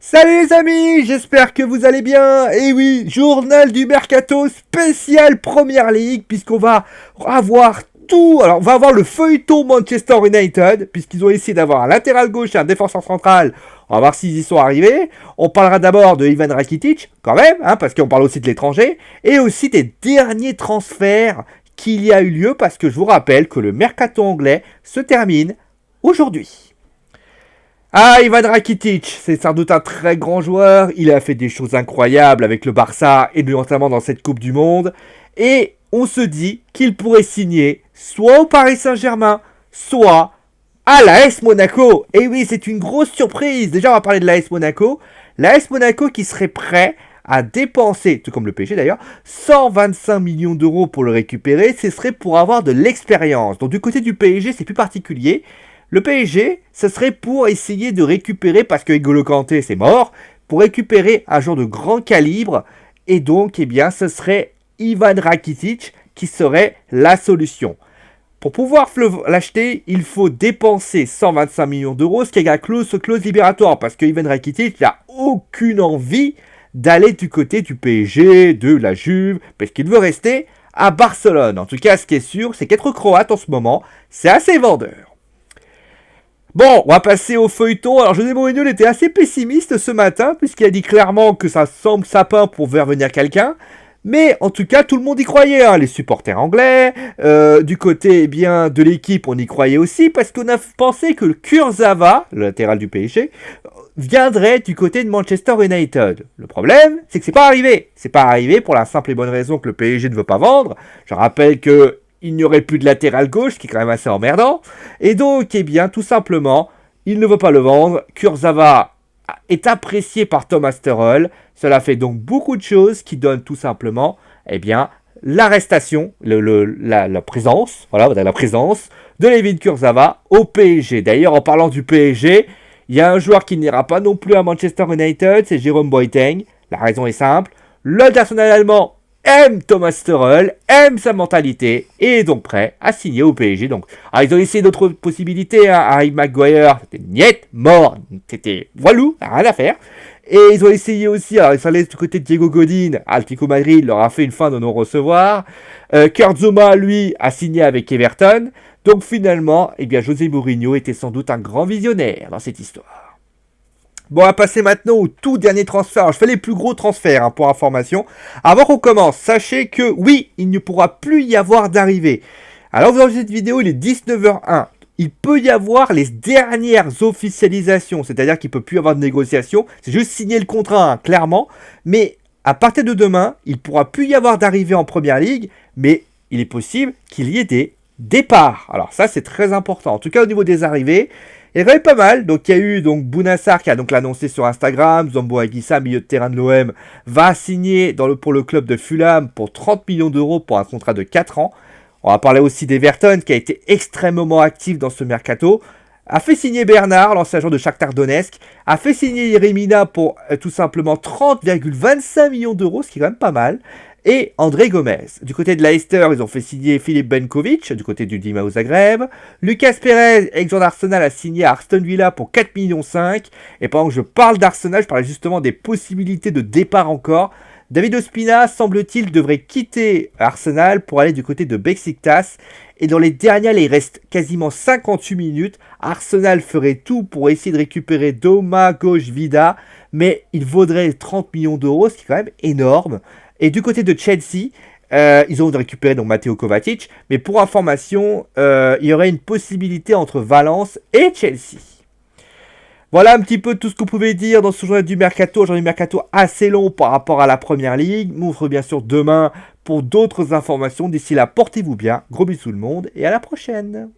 Salut les amis, j'espère que vous allez bien. Et oui, journal du Mercato spécial Première Ligue, puisqu'on va avoir tout. Alors, on va avoir le feuilleton Manchester United, puisqu'ils ont essayé d'avoir un latéral gauche et un défenseur central. On va voir s'ils y sont arrivés. On parlera d'abord de Ivan Rakitic, quand même, parce qu'on parle aussi de l'étranger, et aussi des derniers transferts qu'il y a eu lieu, parce que je vous rappelle que le Mercato anglais se termine aujourd'hui. Ivan Rakitic, c'est sans doute un très grand joueur. Il a fait des choses incroyables avec le Barça et notamment dans cette Coupe du Monde. Et on se dit qu'il pourrait signer soit au Paris Saint-Germain, soit à l'AS Monaco. Et oui, c'est une grosse surprise. Déjà, on va parler de l'AS Monaco. L'AS Monaco qui serait prêt à dépenser, tout comme le PSG d'ailleurs, 125 millions d'euros pour le récupérer. Ce serait pour avoir de l'expérience. Donc du côté du PSG, c'est plus particulier. Le PSG, ce serait pour essayer de récupérer, parce que N'Golo Kanté c'est mort, pour récupérer un joueur de grand calibre, et donc, ce serait Ivan Rakitic qui serait la solution. Pour pouvoir l'acheter, il faut dépenser 125 millions d'euros, ce qui est la clause libératoire, parce que Ivan Rakitic n'a aucune envie d'aller du côté du PSG, de la Juve, parce qu'il veut rester à Barcelone. En tout cas, ce qui est sûr, c'est qu'être croate en ce moment, c'est assez vendeur. Bon, on va passer au feuilleton. Alors, José Mourinho était assez pessimiste ce matin, puisqu'il a dit clairement que ça semble sapin pour faire venir quelqu'un. Mais en tout cas, tout le monde y croyait, les supporters anglais. Du côté de l'équipe, on y croyait aussi, parce qu'on a pensé que le Kurzawa, le latéral du PSG, viendrait du côté de Manchester United. Le problème, c'est que c'est pas arrivé. C'est pas arrivé pour la simple et bonne raison que le PSG ne veut pas vendre. Je rappelle que il n'y aurait plus de latéral gauche, ce qui est quand même assez emmerdant. Et donc, tout simplement, il ne veut pas le vendre. Kurzawa est apprécié par Thomas Tuchel. Cela fait donc beaucoup de choses qui donnent tout simplement, l'arrestation, la présence, la présence de Layvin Kurzawa au PSG. D'ailleurs, en parlant du PSG, il y a un joueur qui n'ira pas non plus à Manchester United, c'est Jérôme Boateng. La raison est simple. Le national allemand aime Thomas Tuchel, aime sa mentalité et est donc prêt à signer au PSG. Donc, ils ont essayé d'autres possibilités. Harry Maguire, c'était niet, mort, c'était voilou, rien à faire. Et ils ont essayé aussi, ils sont allés du côté de Diego Godin, Atlético Madrid leur a fait une fin de non-recevoir. Kurt Zouma, lui, a signé avec Everton. Donc finalement, José Mourinho était sans doute un grand visionnaire dans cette histoire. Bon, on va passer maintenant au tout dernier transfert. Alors, je fais les plus gros transferts pour information. Avant qu'on commence, sachez que oui, il ne pourra plus y avoir d'arrivée. Alors, dans cette vidéo, il est 19h01. Il peut y avoir les dernières officialisations, c'est-à-dire qu'il ne peut plus y avoir de négociation. C'est juste signer le contrat, clairement. Mais à partir de demain, il ne pourra plus y avoir d'arrivée en Première Ligue, mais il est possible qu'il y ait des départs. Alors ça, c'est très important. En tout cas, au niveau des arrivées, il y en avait pas mal. Donc, il y a eu Bounassar qui a donc l'annoncé sur Instagram. Zambo Anguissa, milieu de terrain de l'OM, va signer pour le club de Fulham pour 30 millions d'euros pour un contrat de 4 ans. On va parler aussi d'Everton qui a été extrêmement actif dans ce mercato. A fait signer Bernard, l'ancien joueur de Shakhtar Donetsk. A fait signer Yeremina pour tout simplement 30,25 millions d'euros, ce qui est quand même pas mal. Et André Gomez. Du côté de Leicester, ils ont fait signer Filip Benkovic, du côté du Dinamo Zagreb. Lucas Perez, ex-joueur d'Arsenal, a signé à Aston Villa pour 4,5 millions. Et pendant que je parle d'Arsenal, je parlais justement des possibilités de départ encore. David Ospina, semble-t-il, devrait quitter Arsenal pour aller du côté de Beşiktaş. Et dans les dernières, il reste quasiment 58 minutes. Arsenal ferait tout pour essayer de récupérer Domagoj Vida, mais il vaudrait 30 millions d'euros, ce qui est quand même énorme. Et du côté de Chelsea, ils ont récupéré Matteo Kovacic, mais pour information, il y aurait une possibilité entre Valence et Chelsea. Voilà un petit peu tout ce que vous pouvez dire dans ce journal du Mercato. Aujourd'hui, Mercato assez long par rapport à la Première Ligue. Nous, on se retrouve bien sûr demain pour d'autres informations. D'ici là, portez-vous bien. Gros bisous tout le monde et à la prochaine.